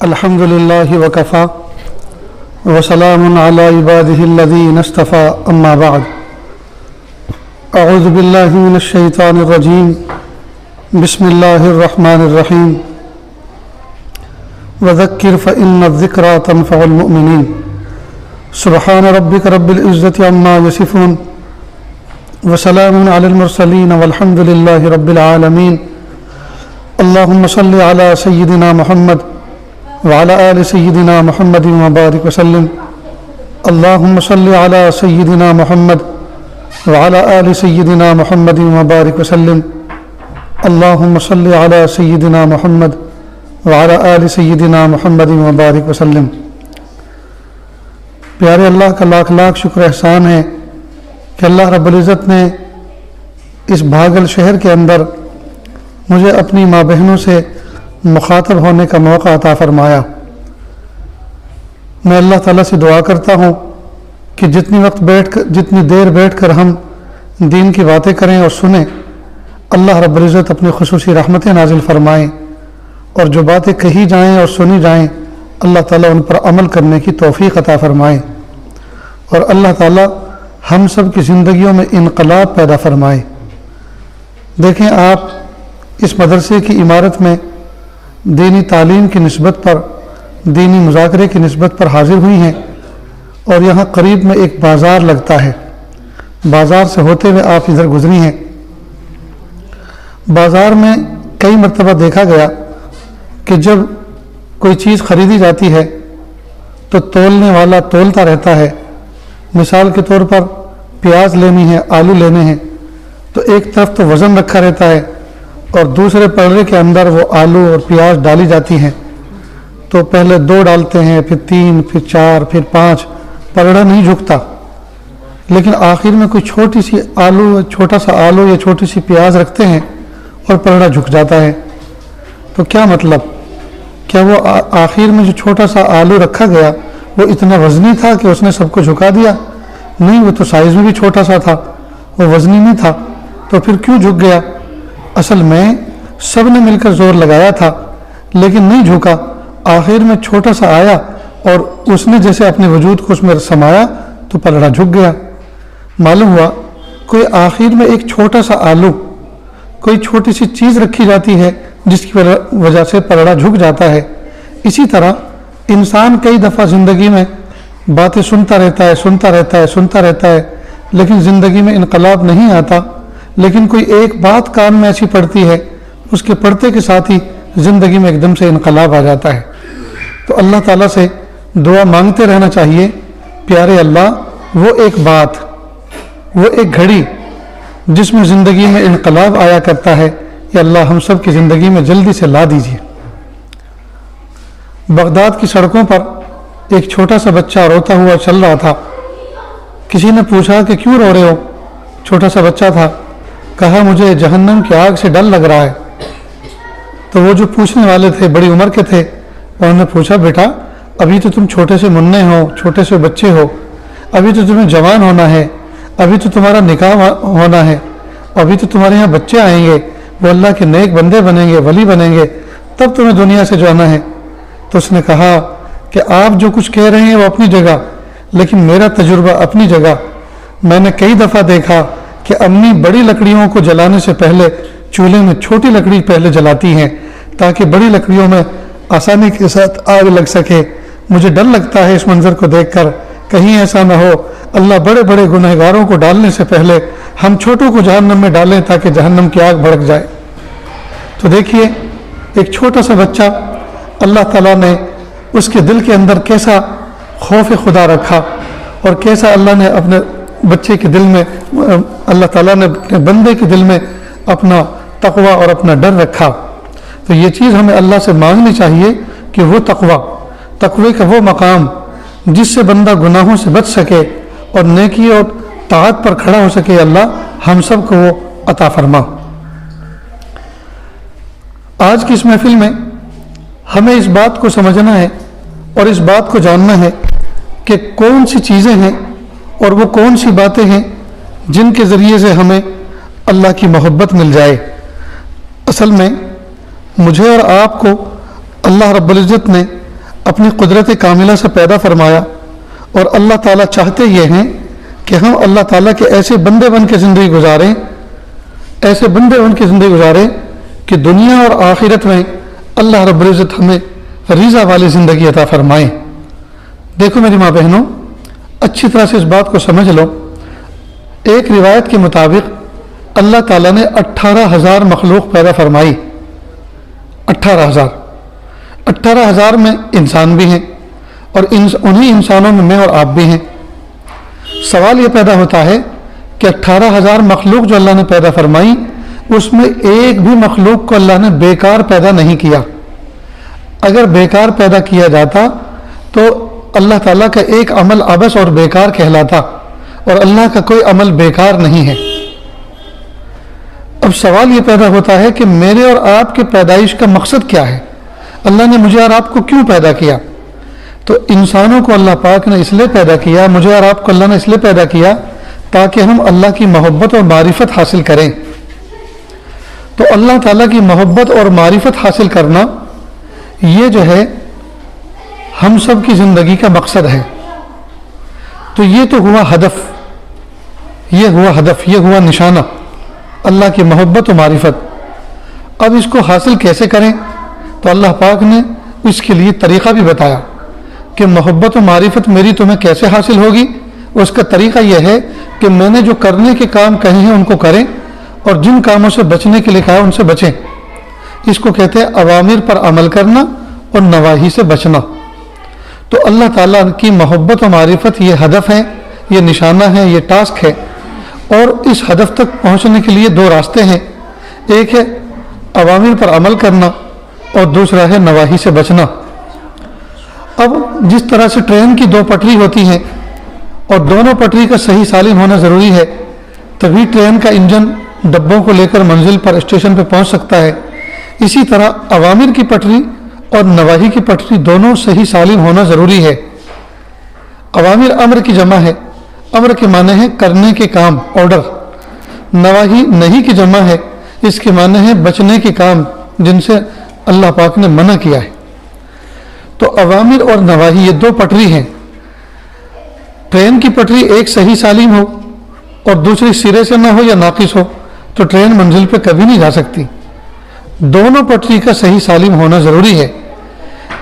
الحمد للہ وکفا وسلام علی عباده الذین اصطفى اما بعد اعوذ باللہ من الشیطان الرجیم بسم اللہ الرحمن الرحیم وذکر فإن الذکرى تنفع المؤمنین سبحان ربک رب العزة عما یصفون وسلام علی المرسلین والحمد للہ رب العالمین اللہم صل علی سیدنا محمد وعلى آل سيدنا محمد وبارك وسلم اللهم صل على سيدنا محمد وعلى آل سيدنا محمد وبارك وسلم اللهم صل على سيدنا محمد وعلى آل سيدنا محمد وبارك وسلم۔ پیارے اللہ کا لاکھ لاکھ شکر احسان ہے کہ اللہ رب العزت نے اس بھاگل شہر کے اندر مجھے اپنی ماں بہنوں سے مخاطب ہونے کا موقع عطا فرمایا۔ میں اللہ تعالیٰ سے دعا کرتا ہوں کہ جتنی دیر بیٹھ کر ہم دین کی باتیں کریں اور سنیں، اللہ رب العزت اپنی خصوصی رحمتیں نازل فرمائیں، اور جو باتیں کہی جائیں اور سنی جائیں اللہ تعالیٰ ان پر عمل کرنے کی توفیق عطا فرمائیں، اور اللہ تعالیٰ ہم سب کی زندگیوں میں انقلاب پیدا فرمائیں۔ دیکھیں، آپ اس مدرسے کی عمارت میں دینی تعلیم کی نسبت پر، دینی مذاکرے کی نسبت پر حاضر ہوئی ہیں، اور یہاں قریب میں ایک بازار لگتا ہے، بازار سے ہوتے ہوئے آپ ادھر گزری ہیں۔ بازار میں کئی مرتبہ دیکھا گیا کہ جب کوئی چیز خریدی جاتی ہے تو تولنے والا تولتا رہتا ہے۔ مثال کے طور پر پیاز لینی ہے، آلو لینے ہیں، تو ایک طرف تو وزن رکھا رہتا ہے اور دوسرے پلڑے کے اندر وہ آلو اور پیاز ڈالی جاتی ہیں، تو پہلے 2 ڈالتے ہیں، پھر 3، پھر 4، پھر 5، پلڑا نہیں جھکتا، لیکن آخر میں کوئی چھوٹا سا آلو یا چھوٹی سی پیاز رکھتے ہیں اور پلڑا جھک جاتا ہے۔ تو کیا مطلب؟ کیا وہ آخر میں جو چھوٹا سا آلو رکھا گیا وہ اتنا وزنی تھا کہ اس نے سب کو جھکا دیا؟ نہیں، وہ تو سائز میں بھی چھوٹا سا تھا، وہ وزنی نہیں تھا، تو پھر کیوں جھک گیا؟ اصل میں سب نے مل کر زور لگایا تھا لیکن نہیں جھکا، آخر میں چھوٹا سا آیا اور اس نے جیسے اپنے وجود کو اس میں سمایا تو پلڑا جھک گیا۔ معلوم ہوا کوئی آخر میں ایک چھوٹا سا آلو، کوئی چھوٹی سی چیز رکھی جاتی ہے جس کی وجہ سے پلڑا جھک جاتا ہے۔ اسی طرح انسان کئی دفعہ زندگی میں باتیں سنتا رہتا ہے لیکن زندگی میں انقلاب نہیں آتا، لیکن کوئی ایک بات کان میں ایسی پڑتی ہے، اس کے پڑھتے کے ساتھ ہی زندگی میں ایک دم سے انقلاب آ جاتا ہے۔ تو اللہ تعالیٰ سے دعا مانگتے رہنا چاہیے، پیارے اللہ وہ ایک بات، وہ ایک گھڑی جس میں زندگی میں انقلاب آیا کرتا ہے، یا اللہ ہم سب کی زندگی میں جلدی سے لا دیجیے۔ بغداد کی سڑکوں پر ایک چھوٹا سا بچہ روتا ہوا چل رہا تھا۔ کسی نے پوچھا کہ کیوں رو رہے ہو؟ چھوٹا سا بچہ تھا، کہا مجھے جہنم کی آگ سے ڈر لگ رہا ہے۔ تو وہ جو پوچھنے والے تھے بڑی عمر کے تھے، انہوں نے پوچھا بیٹا ابھی تو تم چھوٹے سے منع ہو، چھوٹے سے بچے ہو، ابھی تو تمہیں جوان ہونا ہے، ابھی تو تمہارا نکاح ہونا ہے، ابھی تو تمہارے یہاں بچے آئیں گے، وہ اللہ کے نیک بندے بنیں گے، ولی بنیں گے، تب تمہیں دنیا سے جانا ہے۔ تو اس نے کہا کہ آپ جو کچھ کہہ رہے ہیں وہ اپنی جگہ، لیکن میرا تجربہ اپنی جگہ۔ میں نے کئی دفعہ دیکھا کہ امی بڑی لکڑیوں کو جلانے سے پہلے چولہے میں چھوٹی لکڑی پہلے جلاتی ہیں تاکہ بڑی لکڑیوں میں آسانی کے ساتھ آگ لگ سکے۔ مجھے ڈر لگتا ہے اس منظر کو دیکھ کر، کہیں ایسا نہ ہو اللہ بڑے بڑے گنہگاروں کو ڈالنے سے پہلے ہم چھوٹوں کو جہنم میں ڈالیں تاکہ جہنم کی آگ بھڑک جائے۔ تو دیکھیے ایک چھوٹا سا بچہ، اللہ تعالیٰ نے اس کے دل کے اندر کیسا خوف خدا رکھا، اور کیسا اللہ نے اپنے بچے کے دل میں، اللہ تعالیٰ نے اپنے بندے کے دل میں اپنا تقوی اور اپنا ڈر رکھا۔ تو یہ چیز ہمیں اللہ سے مانگنی چاہیے کہ وہ تقوی کا وہ مقام جس سے بندہ گناہوں سے بچ سکے اور نیکی اور طاعت پر کھڑا ہو سکے، اللہ ہم سب کو وہ عطا فرما۔ آج کی اس محفل میں ہمیں اس بات کو سمجھنا ہے اور اس بات کو جاننا ہے کہ کون سی چیزیں ہیں اور وہ کون سی باتیں ہیں جن کے ذریعے سے ہمیں اللہ کی محبت مل جائے۔ اصل میں مجھے اور آپ کو اللہ رب العزت نے اپنی قدرت کاملہ سے پیدا فرمایا، اور اللہ تعالیٰ چاہتے یہ ہیں کہ ہم اللہ تعالیٰ کے ایسے بندے بن کے زندگی گزاریں، ایسے بندے بن کے زندگی گزاریں کہ دنیا اور آخرت میں اللہ رب العزت ہمیں رضا والی زندگی عطا فرمائیں۔ دیکھو میری ماں بہنوں، اچھی طرح سے اس بات کو سمجھ لو۔ ایک روایت کے مطابق اللہ تعالیٰ نے 18,000 مخلوق پیدا فرمائی۔ 18,000 میں انسان بھی ہیں، اور انہی انسانوں میں اور آپ بھی ہیں۔ سوال یہ پیدا ہوتا ہے کہ 18,000 مخلوق جو اللہ نے پیدا فرمائی، اس میں ایک بھی مخلوق کو اللہ نے بیکار پیدا نہیں کیا۔ اگر بیکار پیدا کیا جاتا تو اللہ تعالیٰ کا ایک عمل عبث اور بیکار کہلاتا، اور اللہ کا کوئی عمل بیکار نہیں ہے۔ اب سوال یہ پیدا ہوتا ہے کہ میرے اور آپ کے پیدائش کا مقصد کیا ہے؟ اللہ نے مجھے اور آپ کو کیوں پیدا کیا؟ تو انسانوں کو اللہ پاک نے اس لیے پیدا کیا، مجھے اور آپ کو اللہ نے اس لیے پیدا کیا تاکہ ہم اللہ کی محبت اور معرفت حاصل کریں۔ تو اللہ تعالیٰ کی محبت اور معرفت حاصل کرنا یہ جو ہے ہم سب کی زندگی کا مقصد ہے۔ تو یہ تو ہوا ہدف، یہ ہوا نشانہ، اللہ کی محبت و معرفت۔ اب اس کو حاصل کیسے کریں؟ تو اللہ پاک نے اس کے لیے طریقہ بھی بتایا کہ محبت و معرفت میری تمہیں کیسے حاصل ہوگی۔ اس کا طریقہ یہ ہے کہ میں نے جو کرنے کے کام کہے ہیں ان کو کریں، اور جن کاموں سے بچنے کے لیے کہا ان سے بچیں۔ اس کو کہتے ہیں اوامر پر عمل کرنا اور نواہی سے بچنا۔ تو اللہ تعالیٰ کی محبت و معرفت یہ ہدف ہے، یہ نشانہ ہے، یہ ٹاسک ہے، اور اس ہدف تک پہنچنے کے لیے 2 راستے ہیں۔ ایک ہے اوامر پر عمل کرنا، اور دوسرا ہے نواہی سے بچنا۔ اب جس طرح سے ٹرین کی 2 پٹری ہوتی ہیں اور دونوں پٹری کا صحیح سالم ہونا ضروری ہے، تبھی ٹرین کا انجن ڈبوں کو لے کر منزل پر اسٹیشن پہ پہنچ سکتا ہے، اسی طرح اوامر کی پٹری اور نواہی کی پٹری دونوں صحیح سالم ہونا ضروری ہے۔ اوامر امر کی جمع ہے، امر کے معنی ہے کرنے کے کام، آرڈر۔ نواہی نہیں کی جمع ہے، اس کے معنی ہے بچنے کے کام جن سے اللہ پاک نے منع کیا ہے۔ تو اوامر اور نواہی یہ 2 پٹری ہیں۔ ٹرین کی پٹری ایک صحیح سالم ہو اور دوسری سرے سے نہ ہو یا ناقص ہو تو ٹرین منزل پہ کبھی نہیں جا سکتی۔ دونوں پٹری کا صحیح سالم ہونا ضروری ہے۔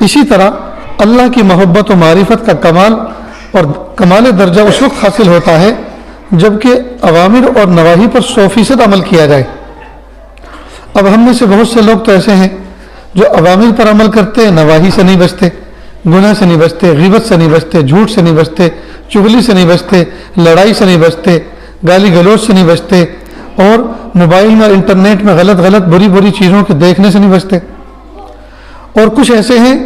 اسی طرح اللہ کی محبت و معرفت کا کمال اور کمال درجہ اس وقت حاصل ہوتا ہے جبکہ اوامر اور نواہی پر 100% عمل کیا جائے۔ اب ہم میں سے بہت سے لوگ تو ایسے ہیں جو اوامر پر عمل کرتے ہیں، نواہی سے نہیں بچتے، گناہ سے نہیں بچتے، غیبت سے نہیں بچتے، جھوٹ سے نہیں بچتے، چغلی سے نہیں بچتے، لڑائی سے نہیں بچتے، گالی گلوچ سے نہیں بچتے، اور موبائل میں اور انٹرنیٹ میں غلط بری چیزوں کے دیکھنے سے نہیں بچتے۔ اور کچھ ایسے ہیں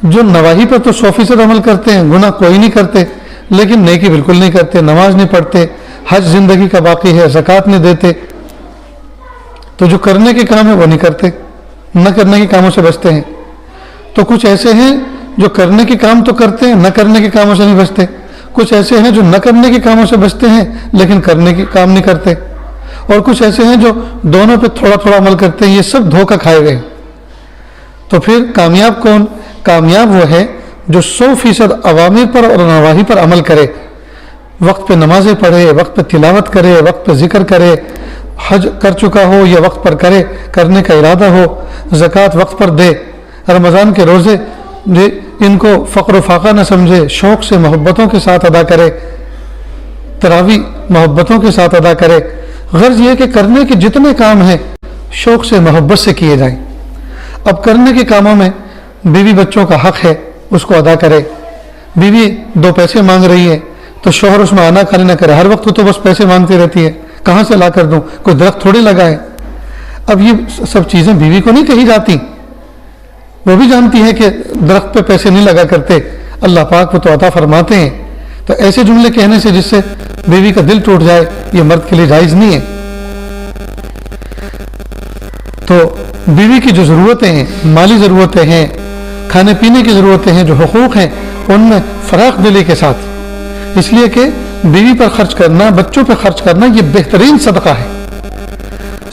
جو نواہی پر تو 100% عمل کرتے ہیں، گناہ کوئی نہیں کرتے، لیکن نیکی بالکل نہیں کرتے، نماز نہیں پڑھتے، حج زندگی کا باقی ہے، زکوٰۃ نہیں دیتے۔ تو جو کرنے کے کام ہے وہ نہیں کرتے، نہ کرنے کے کاموں سے بچتے ہیں۔ تو کچھ ایسے ہیں جو کرنے کے کام تو کرتے ہیں، نہ کرنے کے کاموں سے نہیں بچتے۔ کچھ ایسے ہیں جو نہ کرنے کے کاموں سے بچتے ہیں لیکن کرنے کے کام نہیں کرتے، اور کچھ ایسے ہیں جو دونوں پہ تھوڑا تھوڑا عمل کرتے ہیں۔ یہ سب دھوکہ کھائے ہوئے ہیں۔ تو پھر کامیاب کون؟ کامیاب وہ ہے جو 100% اوامر پر اور نواہی پر عمل کرے، وقت پہ نمازیں پڑھے، وقت پہ تلاوت کرے، وقت پہ ذکر کرے، حج کر چکا ہو یا وقت پر کرنے کا ارادہ ہو، زکوٰۃ وقت پر دے، رمضان کے روزے ان کو فقر و فاقہ نہ سمجھے، شوق سے محبتوں کے ساتھ ادا کرے، تراویح محبتوں کے ساتھ ادا کرے۔ غرض یہ کہ کرنے کے جتنے کام ہیں شوق سے محبت سے کیے جائیں۔ اب کرنے کے کاموں میں بیوی بچوں کا حق ہے، اس کو ادا کرے۔ بیوی 2 پیسے مانگ رہی ہے تو شوہر اس میں آنا کھانے نہ کرے، ہر وقت تو بس پیسے مانگتی رہتی ہے، کہاں سے لا کر دوں، کوئی درخت تھوڑی لگائے۔ اب یہ سب چیزیں بیوی کو نہیں کہی جاتی، وہ بھی جانتی ہے کہ درخت پہ پیسے نہیں لگا کرتے، اللہ پاک وہ تو عطا فرماتے ہیں۔ تو ایسے جملے کہنے سے جس سے بیوی کا دل ٹوٹ جائے یہ مرد کے لیے جائز نہیں ہے۔ تو بیوی کی جو ضرورتیں ہیں، مالی ضرورتیں ہیں، کھانے پینے کی ضرورتیں ہیں، جو حقوق ہیں، ان میں فراخ دلی کے ساتھ، اس لیے کہ بیوی پر خرچ کرنا، بچوں پر خرچ کرنا یہ بہترین صدقہ ہے۔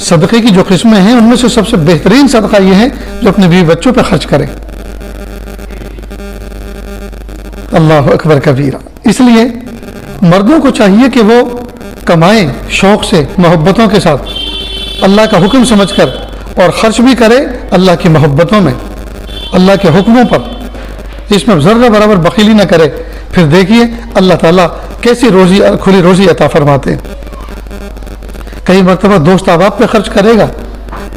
صدقے کی جو قسمیں ہیں ان میں سے سب سے بہترین صدقہ یہ ہے جو اپنے بیوی بچوں پہ خرچ کرے۔ اللہ اکبر کبیرہ۔ اس لیے مردوں کو چاہیے کہ وہ کمائیں شوق سے، محبتوں کے ساتھ، اللہ کا حکم سمجھ کر، اور خرچ بھی کرے اللہ کی محبتوں میں، اللہ کے حکموں پر، اس میں ذرہ برابر بخیلی نہ کرے۔ پھر دیکھیے اللہ تعالیٰ کیسی روزی، کھلی روزی عطا فرماتے ہیں۔ کئی مرتبہ دوست احباب پہ خرچ کرے گا،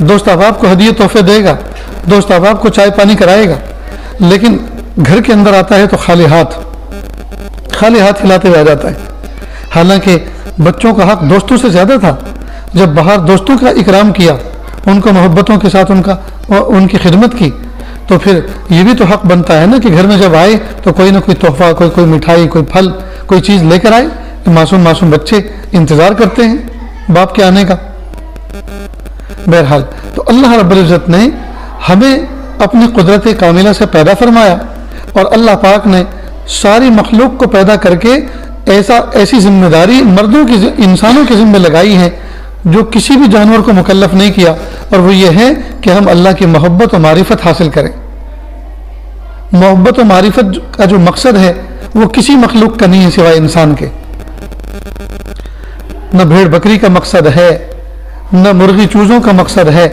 دوست احباب کو ہدیے تحفے دے گا، دوست احباب کو چائے پانی کرائے گا، لیکن گھر کے اندر آتا ہے تو خالی ہاتھ ہلاتے ہوئے آ جاتا ہے۔ حالانکہ بچوں کا حق دوستوں سے زیادہ تھا۔ جب باہر دوستوں کا اکرام کیا، ان کو محبتوں کے ساتھ ان کی خدمت کی، تو پھر یہ بھی تو حق بنتا ہے نا کہ گھر میں جب آئے تو کوئی نہ کوئی تحفہ، کوئی مٹھائی، کوئی پھل، کوئی چیز لے کر آئے۔ معصوم بچے انتظار کرتے ہیں باپ کے آنے کا۔ بہرحال تو اللہ رب العزت نے ہمیں اپنی قدرت کاملہ سے پیدا فرمایا، اور اللہ پاک نے ساری مخلوق کو پیدا کر کے ایسی ذمہ داری مردوں کی، انسانوں کے ذمہ لگائی ہے جو کسی بھی جانور کو مکلف نہیں کیا، اور وہ یہ ہے کہ ہم اللہ کی محبت و معرفت حاصل کریں۔ محبت و معرفت کا جو مقصد ہے وہ کسی مخلوق کا نہیں ہے سوائے انسان کے۔ نہ بھیڑ بکری کا مقصد ہے، نہ مرغی چوزوں کا مقصد ہے۔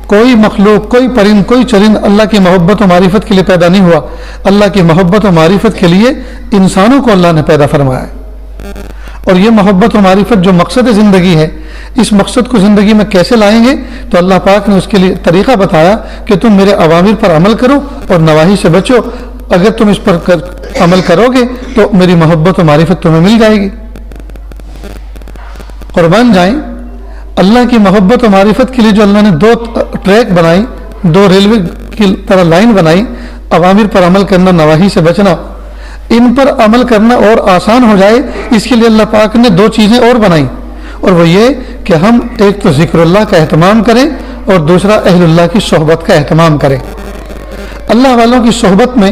کوئی مخلوق، کوئی پرند، کوئی چرند اللہ کی محبت و معرفت کے لیے پیدا نہیں ہوا۔ اللہ کی محبت و معرفت کے لیے انسانوں کو اللہ نے پیدا فرمایا ہے۔ اور یہ محبت و معرفت جو مقصد زندگی ہے، اس مقصد کو زندگی میں کیسے لائیں گے؟ تو اللہ پاک نے اس کے لیے طریقہ بتایا کہ تم میرے اوامر پر عمل کرو اور نواہی سے بچو۔ اگر تم اس پر عمل کرو گے تو میری محبت و معرفت تمہیں مل جائے گی۔ قربان جائیں، اللہ کی محبت و معرفت کے لیے جو اللہ نے 2 ٹریک بنائی، 2 ریلوے کی طرح لائن بنائی، اوامر پر عمل کرنا، نواہی سے بچنا، ان پر عمل کرنا اور آسان ہو جائے، اس کے لیے اللہ پاک نے 2 چیزیں اور بنائیں، اور وہ یہ کہ ہم ایک تو ذکر اللہ کا اہتمام کریں، اور دوسرا اہل اللہ کی صحبت کا اہتمام کریں۔ اللہ والوں کی صحبت میں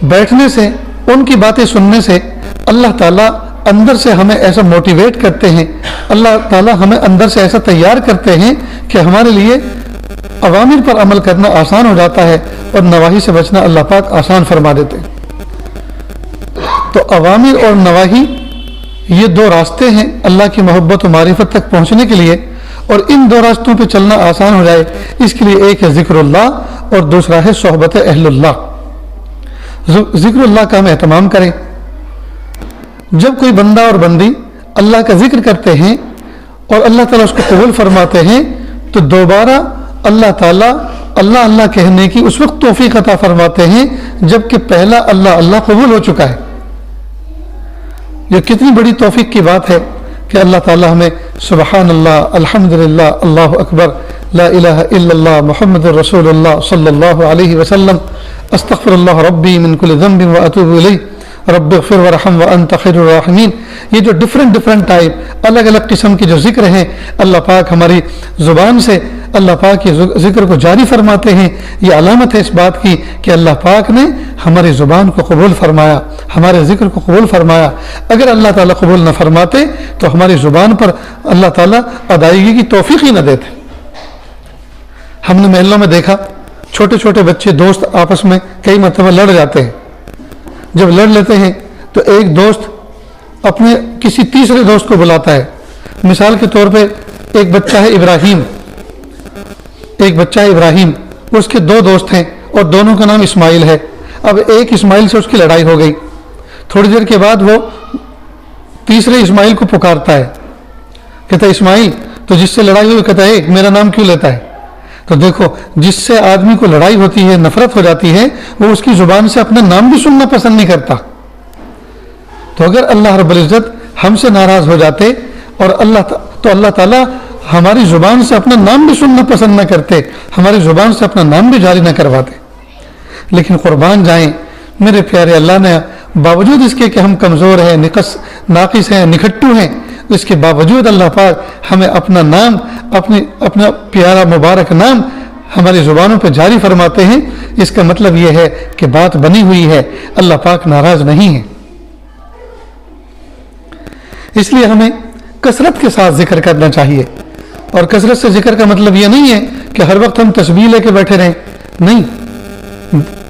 بیٹھنے سے، ان کی باتیں سننے سے اللہ تعالیٰ اندر سے ہمیں ایسا موٹیویٹ کرتے ہیں، اللہ تعالیٰ ہمیں اندر سے ایسا تیار کرتے ہیں کہ ہمارے لیے اوامر پر عمل کرنا آسان ہو جاتا ہے، اور نواہی سے بچنا اللہ پاک آسان فرما دیتے ہیں۔ تو اوامر اور نواہی یہ 2 راستے ہیں اللہ کی محبت و معرفت تک پہنچنے کے لیے، اور ان 2 راستوں پہ چلنا آسان ہو جائے، اس کے لیے ایک ہے ذکر اللہ اور دوسرا ہے صحبت اہل اللہ۔ ذکر اللہ کا ہم اہتمام کریں۔ جب کوئی بندہ اور بندی اللہ کا ذکر کرتے ہیں اور اللہ تعالیٰ اس کو قبول فرماتے ہیں، تو دوبارہ اللہ تعالیٰ اللہ اللہ کہنے کی اس وقت توفیق عطا فرماتے ہیں جب کہ پہلا اللہ اللہ قبول ہو چکا ہے۔ یہ کتنی بڑی توفیق کی بات ہے کہ اللہ تعالیٰ ہمیں سبحان اللہ، الحمدللہ، اللہ اکبر، لا الہ الا اللہ، محمد رسول اللہ صلی اللہ علیہ وسلم، استغفر اللہ ربی من کل ذنب واتوب الیہ، رب اغفر ورحم وانت خیر الراحمین۔ یہ جو ڈفرنٹ ٹائپ، الگ الگ قسم کے جو ذکر ہیں، اللہ پاک ہماری زبان سے اللہ پاک یہ ذکر کو جاری فرماتے ہیں۔ یہ علامت ہے اس بات کی کہ اللہ پاک نے ہماری زبان کو قبول فرمایا، ہمارے ذکر کو قبول فرمایا۔ اگر اللہ تعالیٰ قبول نہ فرماتے تو ہماری زبان پر اللہ تعالیٰ ادائیگی کی توفیق ہی نہ دیتے۔ ہم نے محلوں میں دیکھا چھوٹے چھوٹے بچے دوست آپس میں کئی مرتبہ لڑ جاتے ہیں۔ جب لڑ لیتے ہیں تو ایک دوست اپنے کسی تیسرے دوست کو بلاتا ہے۔ مثال کے طور پہ ایک بچہ ہے ابراہیم، اس کے 2 دوست ہیں اور دونوں کا نام اسماعیل ہے۔ اب ایک اسماعیل سے اس کی لڑائی ہو گئی، تھوڑی دیر کے بعد وہ تیسرے اسماعیل کو پکارتا ہے، کہتا ہے اسماعیل، تو جس سے لڑائی ہوئی کہتا ہے میرا نام کیوں لیتا ہے؟ تو دیکھو، جس سے آدمی کو لڑائی ہوتی ہے، نفرت ہو جاتی ہے، وہ اس کی زبان سے اپنا نام بھی سننا پسند نہیں کرتا۔ تو اگر اللہ رب العزت ہم سے ناراض ہو جاتے اور اللہ تعالیٰ ہماری زبان سے اپنا نام بھی سننا پسند نہ کرتے، ہماری زبان سے اپنا نام بھی جاری نہ کرواتے۔ لیکن قربان جائیں، میرے پیارے اللہ نے باوجود اس کے کہ ہم کمزور ہیں، ناقص ہیں، نکھٹو ہیں، اس کے باوجود اللہ پاک ہمیں اپنا نام، اپنا پیارا مبارک نام ہماری زبانوں پہ جاری فرماتے ہیں۔ اس کا مطلب یہ ہے کہ بات بنی ہوئی ہے، اللہ پاک ناراض نہیں ہے۔ اس لیے ہمیں کثرت کے ساتھ ذکر کرنا چاہیے، اور کثرت سے ذکر کا مطلب یہ نہیں ہے کہ ہر وقت ہم تسبیح لے کے بیٹھے رہیں، نہیں،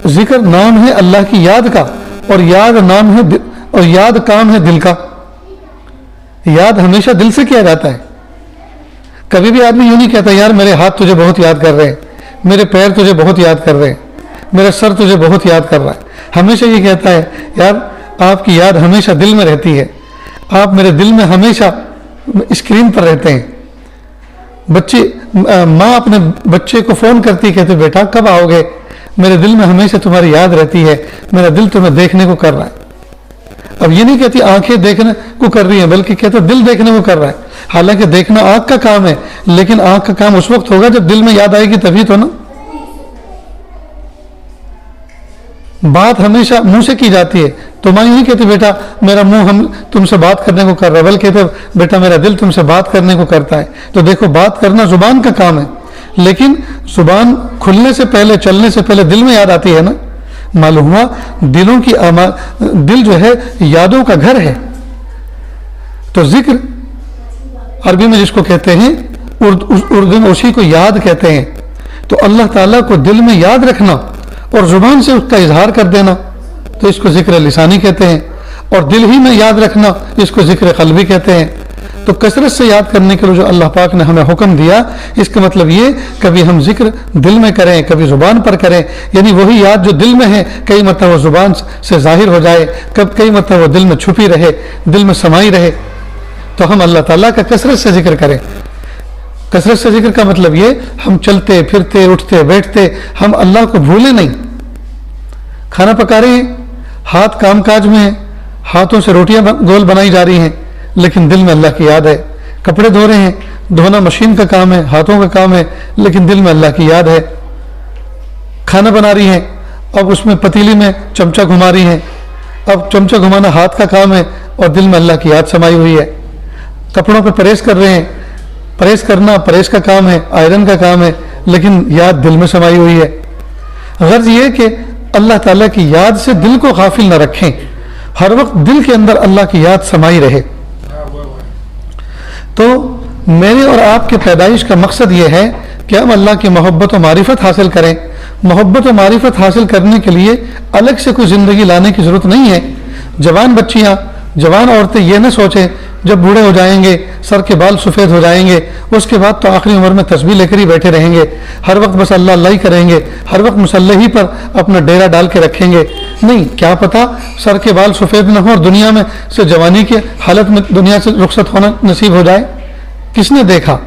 ذکر نام ہے اللہ کی یاد کا، اور یاد کام ہے دل کا. یاد ہمیشہ دل سے کیا جاتا ہے. کبھی بھی آدمی یوں نہیں کہتا یار میرے ہاتھ تجھے بہت یاد کر رہے ہیں, میرے پیر تجھے بہت یاد کر رہے ہیں, میرا سر تجھے بہت یاد کر رہا ہے. ہمیشہ یہ کہتا ہے یار آپ کی یاد ہمیشہ دل میں رہتی ہے, آپ میرے دل میں ہمیشہ اسکرین پر رہتے ہیں. ماں اپنے بچے کو فون کرتی کہتے بیٹا کب آؤ گے, میرے دل میں ہمیشہ تمہاری یاد رہتی ہے, میرا دل تمہیں دیکھنے کو کر رہا ہے. اب یہ نہیں کہتی آنکھیں دیکھنے کو کر رہی ہیں, بلکہ کہتے دل دیکھنے کو کر رہا ہے. حالانکہ دیکھنا آنکھ کا کام ہے, لیکن آنکھ کا کام اس وقت ہوگا جب دل میں یاد آئے گی تبھی تو نا. بات ہمیشہ منہ سے کی جاتی ہے, تو ماں نہیں کہتی بیٹا میرا منہ تم سے بات کرنے کو کر رہا ہے, بلکہ کہتے بیٹا میرا دل تم سے بات کرنے کو کرتا ہے. تو دیکھو بات کرنا زبان کا کام ہے, لیکن زبان کھلنے سے پہلے, چلنے سے پہلے دل میں یاد آتی ہے نا. معلوم ہوا دل جو ہے یادوں کا گھر ہے. تو ذکر عربی میں جس کو کہتے ہیں, اردو میں اسی کو یاد کہتے ہیں. تو اللہ تعالیٰ کو دل میں یاد رکھنا اور زبان سے اس کا اظہار کر دینا, تو اس کو ذکر لسانی کہتے ہیں. اور دل ہی میں یاد رکھنا اس کو ذکر قلبی کہتے ہیں. تو کثرت سے یاد کرنے کے لیے جو اللہ پاک نے ہمیں حکم دیا, اس کا مطلب یہ کبھی ہم ذکر دل میں کریں, کبھی زبان پر کریں. یعنی وہی یاد جو دل میں ہے کئی مرتبہ وہ زبان سے ظاہر ہو جائے, کئی مرتبہ وہ دل میں چھپی رہے, دل میں سمائی رہے. تو ہم اللہ تعالیٰ کا کثرت سے ذکر کریں. کثرت سے ذکر کا مطلب یہ ہم چلتے پھرتے اٹھتے بیٹھتے ہم اللہ کو بھولیں نہیں. کھانا پکا رہے ہیں, ہاتھ کام کاج میں ہیں, ہاتھوں سے روٹیاں گول بنائی جا رہی ہیں, لیکن دل میں اللہ کی یاد ہے. کپڑے دھو رہے ہیں, دھونا مشین کا کام ہے, ہاتھوں کا کام ہے, لیکن دل میں اللہ کی یاد ہے. کھانا بنا رہی ہیں, اب اس میں پتیلی میں چمچہ گھما رہی ہیں, اب چمچہ گھمانا ہاتھ کا کام ہے اور دل میں اللہ کی یاد سمائی ہوئی ہے. کپڑوں پہ پریس کر رہے ہیں, پریس کرنا پریس کا کام ہے, آئرن کا کام ہے, لیکن یاد دل میں سمائی ہوئی ہے. غرض یہ کہ اللہ تعالیٰ کی یاد سے دل کو غافل نہ رکھیں, ہر وقت دل کے اندر اللہ کی یاد سمائی رہے. تو میرے اور آپ کے پیدائش کا مقصد یہ ہے کہ ہم اللہ کی محبت و معرفت حاصل کریں. محبت و معرفت حاصل کرنے کے لیے الگ سے کوئی زندگی لانے کی ضرورت نہیں ہے. جوان بچیاں, جوان عورتیں یہ نہ سوچیں جب بوڑھے ہو جائیں گے, سر کے بال سفید ہو جائیں گے, اس کے بعد تو آخری عمر میں تسبیح لے کر ہی بیٹھے رہیں گے, ہر وقت بس اللہ اللہ ہی کریں گے, ہر وقت مصلی ہی پر اپنا ڈیرا ڈال کے رکھیں گے. نہیں, کیا پتہ سر کے بال سفید نہ ہوں اور دنیا میں سے جوانی کی حالت میں دنیا سے رخصت ہونا نصیب ہو جائے. کس نے دیکھا؟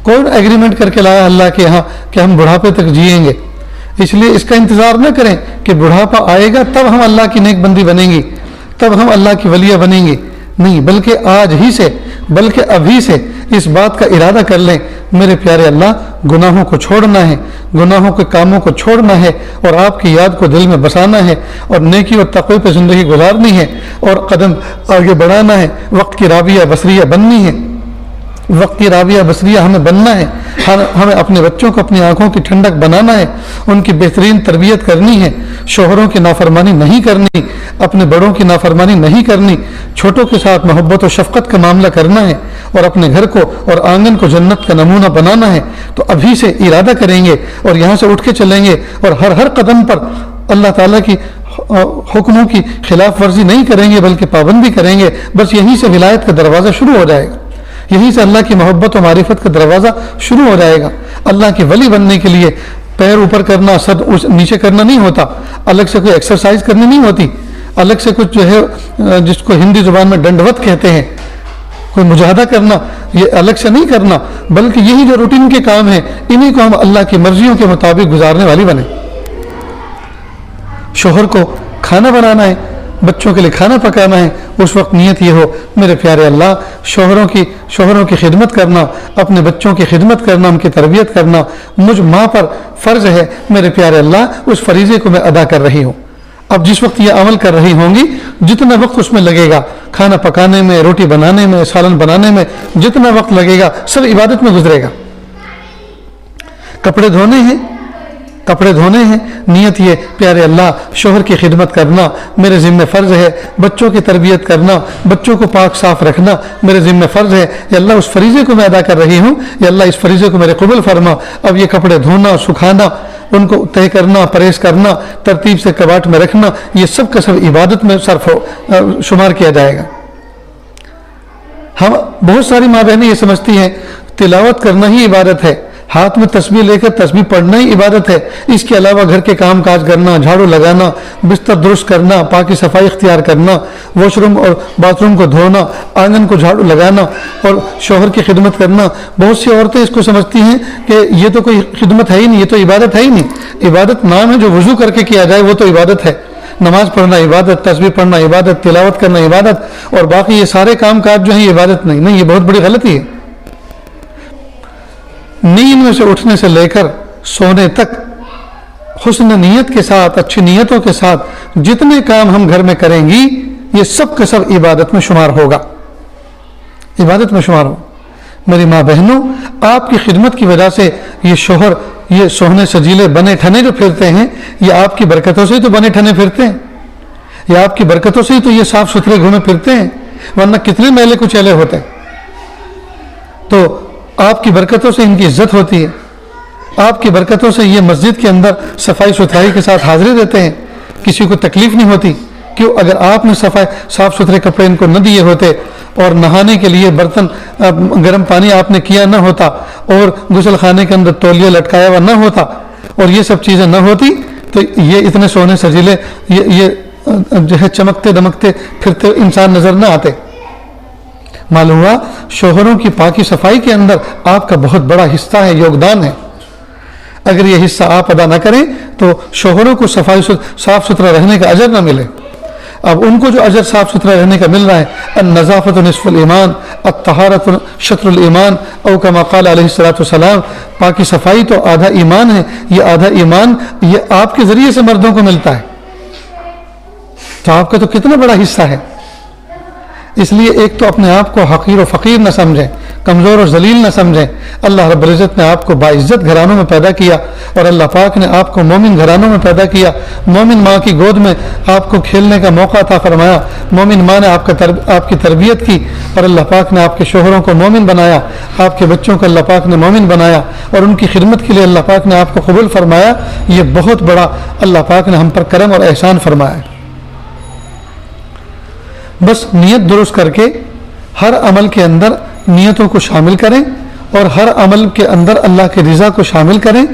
کون ایگریمنٹ کر کے لایا اللہ کے یہاں کہ ہم بڑھاپے تک جیئیں گے؟ اس لیے اس کا انتظار نہ کریں کہ بڑھاپا آئے گا تب ہم اللہ کی نیک بندی بنیں گی, تب ہم اللہ کی ولیہ بنیں گے. نہیں, بلکہ آج ہی سے, بلکہ ابھی سے اس بات کا ارادہ کر لیں میرے پیارے اللہ, گناہوں کو چھوڑنا ہے, گناہوں کے کاموں کو چھوڑنا ہے, اور آپ کی یاد کو دل میں بسانا ہے, اور نیکی اور تقوی پہ زندگی گزارنی ہے, اور قدم آگے بڑھانا ہے. وقت کی رابعہ بصریہ بننی ہے, وقت کی رابعہ بصریہ ہمیں بننا ہے. ہمیں اپنے بچوں کو اپنی آنکھوں کی ٹھنڈک بنانا ہے, ان کی بہترین تربیت کرنی ہے, شوہروں کی نافرمانی نہیں کرنی, اپنے بڑوں کی نافرمانی نہیں کرنی, چھوٹوں کے ساتھ محبت و شفقت کا معاملہ کرنا ہے, اور اپنے گھر کو اور آنگن کو جنت کا نمونہ بنانا ہے. تو ابھی سے ارادہ کریں گے اور یہاں سے اٹھ کے چلیں گے, اور ہر قدم پر اللہ تعالیٰ کی حکموں کی خلاف ورزی نہیں کریں گے بلکہ پابندی کریں گے. بس یہیں سے ولایت کا دروازہ شروع ہو جائے گا, یہیں سے اللہ کی محبت و معرفت کا دروازہ شروع ہو جائے گا. اللہ کے ولی بننے کے لیے پیر اوپر کرنا, سر نیچے کرنا نہیں ہوتا, الگ سے کوئی ایکسرسائز کرنی نہیں ہوتی, الگ سے کچھ جو ہے جس کو ہندی زبان میں ڈنڈوت کہتے ہیں, کوئی مجاہدہ کرنا, یہ الگ سے نہیں کرنا, بلکہ یہی جو روٹین کے کام ہیں انہی کو ہم اللہ کی مرضیوں کے مطابق گزارنے والی بنیں. شوہر کو کھانا بنانا ہے, بچوں کے لیے کھانا پکانا ہے, اس وقت نیت یہ ہو میرے پیارے اللہ شوہروں کی خدمت کرنا, اپنے بچوں کی خدمت کرنا, ان کی تربیت کرنا مجھ ماں پر فرض ہے میرے پیارے اللہ, اس فریضے کو میں ادا کر رہی ہوں. اب جس وقت یہ عمل کر رہی ہوں گی, جتنا وقت اس میں لگے گا, کھانا پکانے میں, روٹی بنانے میں, سالن بنانے میں جتنا وقت لگے گا سب عبادت میں گزرے گا. کپڑے دھونے ہیں, نیت یہ پیارے اللہ شوہر کی خدمت کرنا میرے ذمہ فرض ہے, بچوں کی تربیت کرنا, بچوں کو پاک صاف رکھنا میرے ذمہ فرض ہے. یا اللہ اس فریضے کو میں ادا کر رہی ہوں, یا اللہ اس فریضے کو میرے قبول فرما. اب یہ کپڑے دھونا, سکھانا, ان کو طے کرنا، پرہیز کرنا، ترتیب سے کباٹ میں رکھنا، یہ سب کا سب عبادت میں شمار کیا جائے گا۔ ہم بہت ساری ماں بہنیں یہ سمجھتی ہیں تلاوت کرنا ہی عبادت ہے، ہاتھ میں تسبیح لے کر تسبیح پڑھنا ہی عبادت ہے، اس کے علاوہ گھر کے کام کاج کرنا، جھاڑو لگانا، بستر درست کرنا، پاکی صفائی اختیار کرنا، واش روم اور باتھ روم کو دھونا، آنگن کو جھاڑو لگانا اور شوہر کی خدمت کرنا۔ بہت سی عورتیں اس کو سمجھتی ہیں کہ یہ تو کوئی خدمت ہے ہی نہیں، یہ تو عبادت ہے ہی نہیں۔ عبادت نام ہے، جو وضو کر کے کیا جائے وہ تو عبادت ہے، نماز پڑھنا عبادت، تسبیح پڑھنا عبادت، تلاوت کرنا عبادت، اور باقی یہ سارے کام کاج جو ہیں یہ عبادت نہیں، یہ بہت بڑی غلطی ہے۔ نیند میں سے اٹھنے سے لے کر سونے تک حسن نیت کے ساتھ، اچھی نیتوں کے ساتھ جتنے کام ہم گھر میں کریں گی یہ سب کا سب عبادت میں شمار ہوگا، عبادت میں شمار ہوگا۔ میری ماں بہنوں، آپ کی خدمت کی وجہ سے یہ شوہر یہ سوہنے سجیلے بنے ٹھنے جو پھرتے ہیں، یہ آپ کی برکتوں سے ہی تو بنے ٹھنے پھرتے ہیں، یہ آپ کی برکتوں سے ہی تو یہ صاف ستھرے گھومے پھرتے ہیں، ورنہ کتنے میلے کچیلے ہوتے ہیں۔ تو آپ کی برکتوں سے ان کی عزت ہوتی ہے، آپ کی برکتوں سے یہ مسجد کے اندر صفائی ستھرائی کے ساتھ حاضری دیتے ہیں، کسی کو تکلیف نہیں ہوتی۔ کیوں؟ اگر آپ نے صاف ستھرے کپڑے ان کو نہ دیے ہوتے اور نہانے کے لیے برتن گرم پانی آپ نے کیا نہ ہوتا اور غسل خانے کے اندر تولیہ لٹکایا ہوا نہ ہوتا اور یہ سب چیزیں نہ ہوتی تو یہ اتنے سونے سجیلے یہ جو ہے چمکتے دمکتے پھرتے انسان نظر نہ آتے۔ معلوم ہوا شوہروں کی پاکی صفائی کے اندر آپ کا بہت بڑا حصہ ہے، یوگدان ہے۔ اگر یہ حصہ آپ ادا نہ کریں تو شوہروں کو صاف ستھرا رہنے کا اجر نہ ملے۔ اب ان کو جو اجر صاف ستھرا رہنے کا مل رہا ہے، النظافت نصف الایمان، الطہارت شطر الایمان، او کما قال علیہ الصلوۃ والسلام، پاکی صفائی تو آدھا ایمان ہے، یہ آدھا ایمان یہ آپ کے ذریعے سے مردوں کو ملتا ہے، تو آپ کا تو کتنا بڑا حصہ ہے۔ اس لیے ایک تو اپنے آپ کو حقیر و فقیر نہ سمجھیں، کمزور اور ذلیل نہ سمجھیں۔ اللہ رب العزت نے آپ کو باعزت گھرانوں میں پیدا کیا اور اللہ پاک نے آپ کو مومن گھرانوں میں پیدا کیا، مومن ماں کی گود میں آپ کو کھیلنے کا موقع عطا فرمایا، مومن ماں نے آپ کی تربیت کی اور اللہ پاک نے آپ کے شوہروں کو مومن بنایا، آپ کے بچوں کو اللہ پاک نے مومن بنایا اور ان کی خدمت کے لیے اللہ پاک نے آپ کو قبول فرمایا۔ یہ بہت بڑا اللہ پاک نے ہم پر کرم اور احسان فرمایا ہے۔ بس نیت درست کر کے ہر عمل کے اندر نیتوں کو شامل کریں اور ہر عمل کے اندر اللہ کی رضا کو شامل کریں،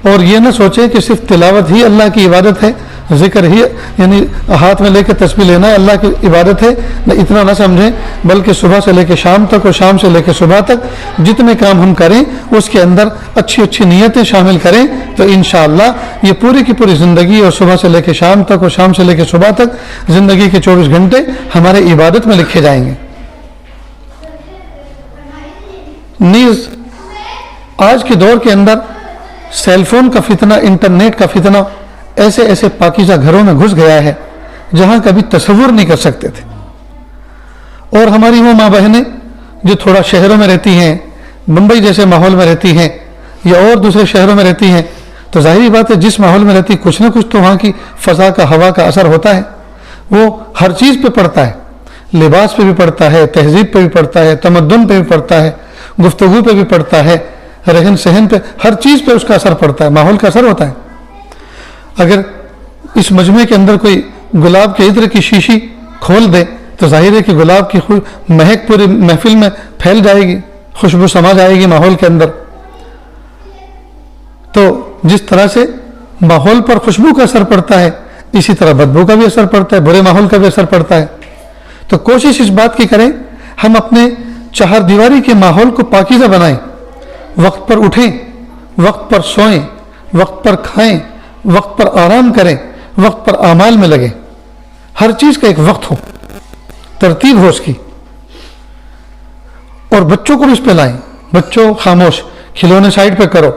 اور یہ نہ سوچیں کہ صرف تلاوت ہی اللہ کی عبادت ہے، ذکر ہی یعنی ہاتھ میں لے کے تسبیح لینا ہے اللہ کی عبادت ہے، نہ اتنا نہ سمجھیں، بلکہ صبح سے لے کے شام تک اور شام سے لے کے صبح تک جتنے کام ہم کریں اس کے اندر اچھی اچھی نیتیں شامل کریں، تو انشاءاللہ یہ پوری کی پوری زندگی اور صبح سے لے کے شام تک اور شام سے لے کے صبح تک زندگی کے 24 گھنٹے ہمارے عبادت میں لکھے جائیں گے۔ نیز آج کے دور کے اندر سیل فون کا فتنہ، انٹرنیٹ کا فتنہ ایسے ایسے پاکیزہ گھروں میں گھس گیا ہے جہاں کبھی تصور نہیں کر سکتے تھے، اور ہماری وہ ماں بہنیں جو تھوڑا شہروں میں رہتی ہیں، ممبئی جیسے ماحول میں رہتی ہیں یا اور دوسرے شہروں میں رہتی ہیں، تو ظاہری بات ہے جس ماحول میں رہتی کچھ نہ کچھ تو وہاں کی فضا کا، ہوا کا اثر ہوتا ہے، وہ ہر چیز پہ پڑتا ہے، لباس پہ بھی پڑتا ہے، تہذیب پہ بھی پڑتا ہے، تمدن پہ بھی پڑتا ہے، گفتگو پہ بھی پڑتا ہے، رہن سہن پہ، ہر چیز پہ اس کا اثر پڑتا ہے، ماحول کا اثر ہوتا ہے۔ اگر اس مجمع کے اندر کوئی گلاب کے عطر کی شیشی کھول دے تو ظاہر ہے کہ گلاب کی مہک پوری محفل میں پھیل جائے گی، خوشبو سما جائے گی ماحول کے اندر۔ تو جس طرح سے ماحول پر خوشبو کا اثر پڑتا ہے، اسی طرح بدبو کا بھی اثر پڑتا ہے، برے ماحول کا بھی اثر پڑتا ہے۔ تو کوشش اس بات کی کریں ہم اپنے چہار دیواری کے ماحول کو پاکیزہ بنائیں، وقت پر اٹھیں، وقت پر سوئیں، وقت پر کھائیں، وقت پر آرام کریں، وقت پر اعمال میں لگیں، ہر چیز کا ایک وقت ہو، ترتیب ہو اس کی، اور بچوں کو بھی اس پہ لائیں۔ بچوں خاموش، کھلونے سائڈ پہ کرو،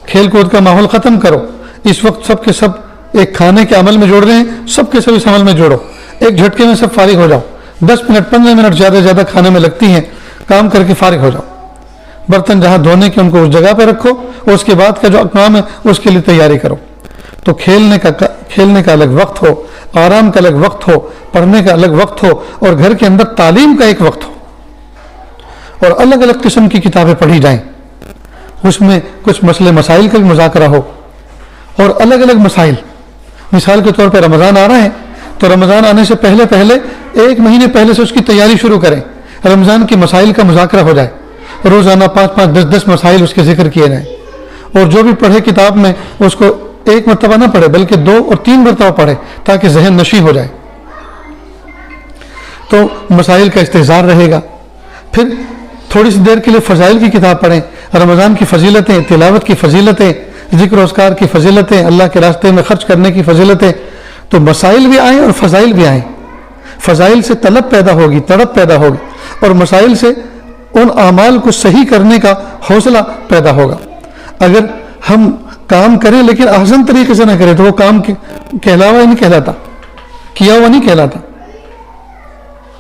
کھیل کود کا ماحول ختم کرو، اس وقت سب کے سب ایک کھانے کے عمل میں جوڑ رہے ہیں، سب کے سب اس عمل میں جوڑو، ایک جھٹکے میں سب فارغ ہو جاؤ، 10 منٹ 15 منٹ زیادہ سے زیادہ کھانے میں لگتی ہیں، کام کر کے فارغ ہو جاؤ، برتن جہاں دھونے کے ان کو اس جگہ پہ رکھو، اور اس کے بعد کا جو کام ہے اس کے لیے تیاری کرو۔ تو کھیلنے کا الگ وقت ہو، آرام کا الگ وقت ہو، پڑھنے کا الگ وقت ہو، اور گھر کے اندر تعلیم کا ایک وقت ہو، اور الگ الگ قسم کی کتابیں پڑھی جائیں، اس میں کچھ مسئلے مسائل کا بھی مذاکرہ ہو، اور الگ الگ مسائل. مثال کے طور پہ رمضان آ رہا ہے تو رمضان آنے سے پہلے 1 مہینے پہلے سے اس کی تیاری شروع کریں. رمضان کے مسائل کا مذاکرہ ہو جائے, روزانہ 5 10 مسائل اس کے ذکر کیے جائیں. اور جو بھی پڑھے کتاب میں اس کو 1 مرتبہ نہ پڑھے بلکہ 2 اور 3 مرتبہ پڑھے تاکہ ذہن نشی ہو جائے. تو مسائل کا استحضار رہے گا. پھر تھوڑی سی دیر کے لیے فضائل کی کتاب پڑھیں, رمضان کی فضیلتیں, تلاوت کی فضیلتیں, ذکر و اذکار کی فضیلتیں, اللہ کے راستے میں خرچ کرنے کی فضیلتیں. تو مسائل بھی آئیں اور فضائل بھی آئیں. فضائل سے طلب پیدا ہوگی, تڑپ پیدا ہوگی, اور مسائل سے ان اعمال کو صحیح کرنے کا حوصلہ پیدا ہوگا. اگر ہم کام کریں لیکن احسن طریقے سے نہ کریں تو وہ کام کہلاوا ہی نہیں کہلاتا, کیا ہوا نہیں کہلاتا.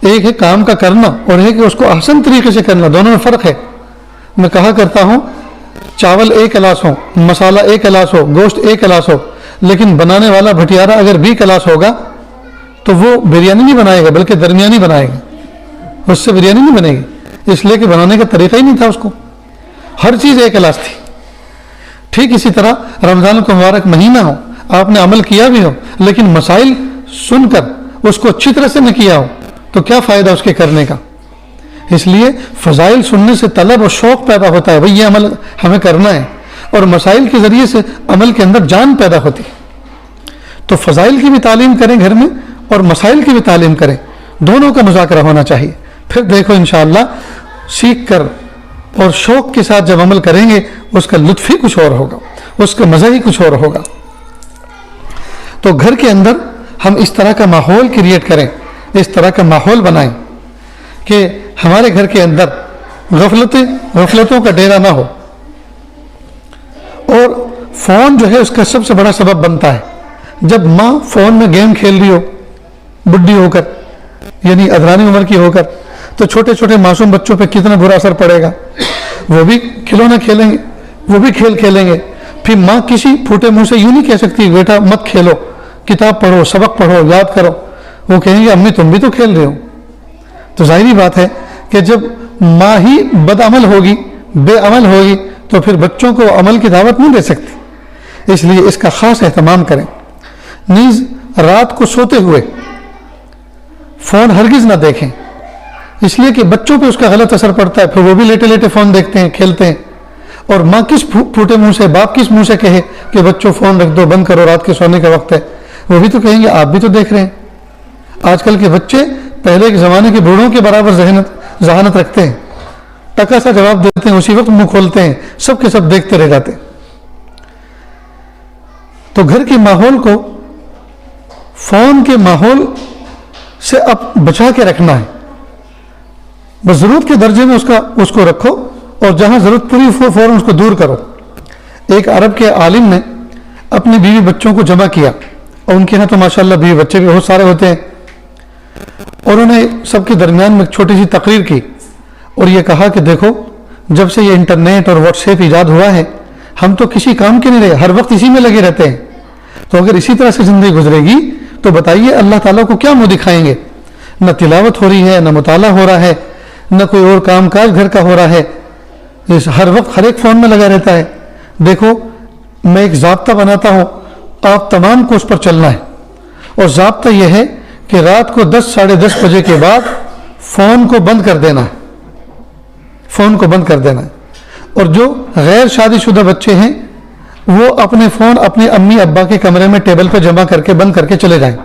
ایک ہے کام کا کرنا اور ایک ہے اس کو احسن طریقے سے کرنا, دونوں میں فرق ہے. میں کہا کرتا ہوں چاول 1 گلاس ہو, مسالہ 1 گلاس ہو, گوشت 1 گلاس ہو, لیکن بنانے والا بھٹیارا اگر 20 گلاس ہوگا تو وہ بریانی نہیں بنائے گا بلکہ درمیانی بنائے گا. اس سے بریانی نہیں بنے گی اس لیے کہ بنانے کا طریقہ ہی نہیں تھا, اس کو ہر چیز 1 گلاس تھی. ٹھیک اسی طرح رمضان کا مبارک مہینہ ہو, آپ نے عمل کیا بھی ہو لیکن مسائل سن کر اس کو اچھی طرح سے نہ کیا ہو تو کیا فائدہ اس کے کرنے کا. اس لیے فضائل سننے سے طلب اور شوق پیدا ہوتا ہے, بھئی یہ عمل ہمیں کرنا ہے, اور مسائل کے ذریعے سے عمل کے اندر جان پیدا ہوتی ہے. تو فضائل کی بھی تعلیم کریں گھر میں اور مسائل کی بھی تعلیم کریں, دونوں کا مذاکرہ ہونا چاہیے. پھر دیکھو انشاءاللہ سیکھ کر اور شوق کے ساتھ جب عمل کریں گے اس کا لطف ہی کچھ اور ہوگا, اس کا مزہ ہی کچھ اور ہوگا. تو گھر کے اندر ہم اس طرح کا ماحول کریٹ کریں, اس طرح کا ماحول بنائیں کہ ہمارے گھر کے اندر غفلتوں کا ڈیرا نہ ہو. اور فون جو ہے اس کا سب سے بڑا سبب بنتا ہے. جب ماں فون میں گیم کھیل رہی ہو بڈھی ہو کر, یعنی ادرانی عمر کی ہو کر, تو چھوٹے چھوٹے معصوم بچوں پہ کتنا برا اثر پڑے گا. وہ بھی کھلونا کھیلیں گے, وہ بھی کھیل کھیلیں گے. پھر ماں کسی پھوٹے منہ سے یوں نہیں کہہ سکتی بیٹا مت کھیلو, کتاب پڑھو, سبق پڑھو, یاد کرو. وہ کہیں گے امی تم بھی تو کھیل رہے ہو. تو ظاہری بات ہے کہ جب ماں ہی بد عمل ہوگی, بے عمل ہوگی, تو پھر بچوں کو عمل کی دعوت نہیں دے سکتی. اس لیے اس کا خاص اہتمام کریں. نیز رات کو سوتے ہوئے فون ہرگز نہ دیکھیں, اس لیے کہ بچوں پہ اس کا غلط اثر پڑتا ہے. پھر وہ بھی لیٹے لیٹے فون دیکھتے ہیں, کھیلتے ہیں. اور ماں کس پھوٹے منہ سے, باپ کس منہ سے کہے کہ بچوں فون رکھ دو, بند کرو, رات کے سونے کا وقت ہے. وہ بھی تو کہیں گے آپ بھی تو دیکھ رہے ہیں. آج کل کے بچے پہلے کے زمانے کے بوڑھوں کے برابر ذہانت رکھتے ہیں, ٹکا سا جواب دیتے ہیں, اسی وقت منہ کھولتے ہیں, سب کے سب دیکھتے رہ جاتے ہیں. تو گھر کے ماحول کو فون کے ماحول سے اب بچا کے رکھنا ہے. بس ضرورت کے درجے میں اس کو رکھو, اور جہاں ضرورت پوری فوراً اس کو دور کرو. ایک عرب کے عالم نے اپنی بیوی بچوں کو جمع کیا, اور ان کے یہاں تو ماشاءاللہ بیوی بچے بھی بہت سارے ہوتے ہیں. اور انہوں نے سب کے درمیان میں ایک چھوٹی سی تقریر کی اور یہ کہا کہ دیکھو جب سے یہ انٹرنیٹ اور واٹس ایپ ایجاد ہوا ہے ہم تو کسی کام کے نہیں رہے, ہر وقت اسی میں لگے رہتے ہیں. تو اگر اسی طرح سے زندگی گزرے گی تو بتائیے اللہ تعالیٰ کو کیا منہ دکھائیں گے. نہ تلاوت ہو رہی ہے, نہ مطالعہ ہو رہا ہے, نہ کوئی اور کام کاج گھر کا ہو رہا ہے, ہر وقت ہر ایک فون میں لگا رہتا ہے. دیکھو میں ایک ضابطہ بناتا ہوں, آپ تمام کو اس پر چلنا ہے. اور ضابطہ یہ ہے کہ رات کو 10 ساڑھے 10 بجے کے بعد فون کو بند کر دینا ہے, فون کو بند کر دینا ہے. اور جو غیر شادی شدہ بچے ہیں وہ اپنے فون اپنے امی ابا کے کمرے میں ٹیبل پہ جمع کر کے بند کر کے چلے جائیں,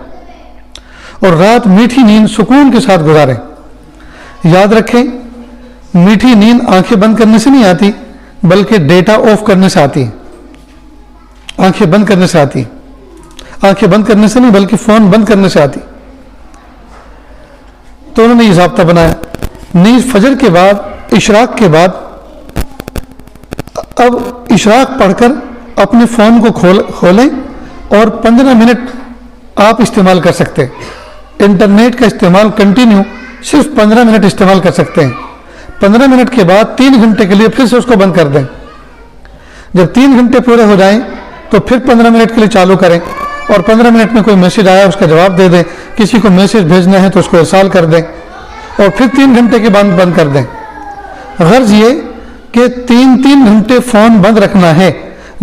اور رات میٹھی نیند سکون کے ساتھ گزاریں. یاد رکھیں میٹھی نیند آنکھیں بند کرنے سے نہیں آتی بلکہ ڈیٹا آف کرنے سے آتی ہے. آنکھیں بند کرنے سے آتی, آنکھیں بند کرنے سے نہیں بلکہ فون بند کرنے سے آتی. تو انہوں نے یہ ضابطہ بنایا. نیز فجر کے بعد, اشراق کے بعد, اب اشراق پڑھ کر اپنے فون کو کھولیں اور 15 منٹ آپ استعمال کر سکتے ہیں. انٹرنیٹ کا استعمال کنٹینیو صرف 15 منٹ استعمال کر سکتے ہیں. 15 منٹ کے بعد 3 گھنٹے کے لیے پھر سے اس کو بند کر دیں. جب 3 گھنٹے پورے ہو جائیں تو پھر 15 منٹ کے لیے چالو کریں, اور 15 منٹ میں کوئی میسج آیا اس کا جواب دے دیں, کسی کو میسج بھیجنا ہے تو اس کو ارسال کر دیں, اور پھر 3 گھنٹے کے بعد بند کر دیں. غرض یہ کہ 3 گھنٹے فون بند رکھنا ہے,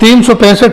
365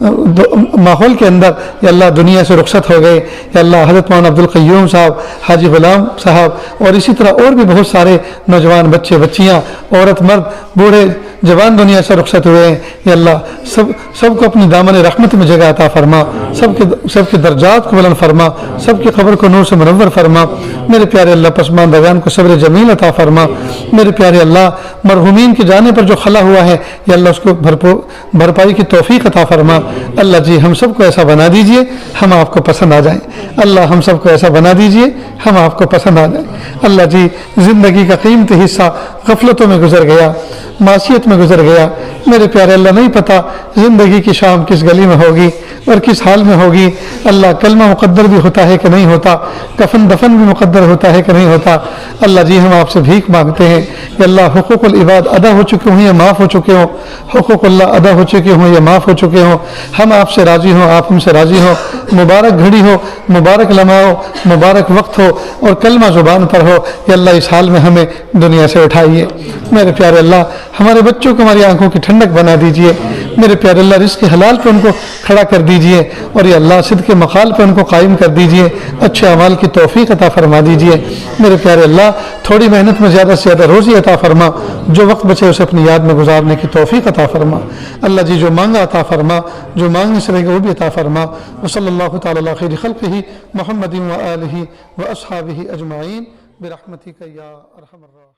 ماحول کے اندر یا اللہ دنیا سے رخصت ہو گئے، یا اللہ حضرت مولانا عبدالقیوم صاحب، حاجی غلام صاحب، اور اسی طرح اور بھی بہت سارے نوجوان بچے بچیاں، عورت مرد بوڑھے جوان دنیا سے رخصت ہوئے ہیں، یا اللہ سب کو اپنی دامن رحمت میں جگہ عطا فرما، سب کے درجات کو بلند فرما، سب کی قبر کو نور سے منور فرما، میرے پیارے اللہ پسماندگان کو صبر جمیل عطا فرما، میرے پیارے اللہ مرحومین کے جانے پر جو خلا ہوا ہے یا اللہ اس کو بھرپائی کی توفیق عطا فرما، اللہ جی ہم سب کو ایسا بنا دیجئے ہم آپ کو پسند آ جائیں، اللہ ہم سب کو ایسا بنا دیجئے ہم آپ کو پسند آ جائیں، اللہ جی زندگی کا قیمتی حصہ غفلتوں میں گزر گیا، معصیت میں گزر گیا، میرے پیارے اللہ نہیں پتہ زندگی کی شام کس گلی میں ہوگی اور کس حال میں ہوگی، اللہ کلمہ مقدر بھی ہوتا ہے کہ نہیں ہوتا، کفن دفن بھی مقدر ہوتا ہے کہ نہیں ہوتا، اللہ جی ہم آپ سے بھیک مانگتے ہیں کہ اللہ حقوق العباد ادا ہو چکے ہوں یا معاف ہو چکے ہوں، حقوق اللہ ادا ہو چکے ہوں یا معاف ہو چکے ہوں، ہم آپ سے راضی ہوں، آپ ہم سے راضی ہوں، مبارک گھڑی ہو، مبارک لمحہ ہو، مبارک وقت ہو اور کلمہ زبان پر ہو، یا اللہ اس حال میں ہمیں دنیا سے اٹھائیے، میرے پیارے اللہ ہمارے بچوں کو ہماری آنکھوں کی ٹھنڈک بنا دیجئے، میرے پیارے اللہ رزق حلال پہ ان کو کھڑا کر دیجئے، اور یا اللہ صدق مقال پہ ان کو قائم کر دیجئے، اچھے اعمال کی توفیق عطا فرما دیجئے، میرے پیارے اللہ تھوڑی محنت میں زیادہ سے زیادہ روزی عطا فرما، جو وقت بچے اسے اپنی یاد میں گزارنے کی توفیق عطا فرما، اللہ جی جو مانگا عطا فرما، جو مانگنے سے رہے گا وہ بھی عطا فرما، وصلی اللہ تعالی علی خیر خلقہ محمد و آلہ و اصحابہ اجمعین برحمتک یا ارحم الراحمین۔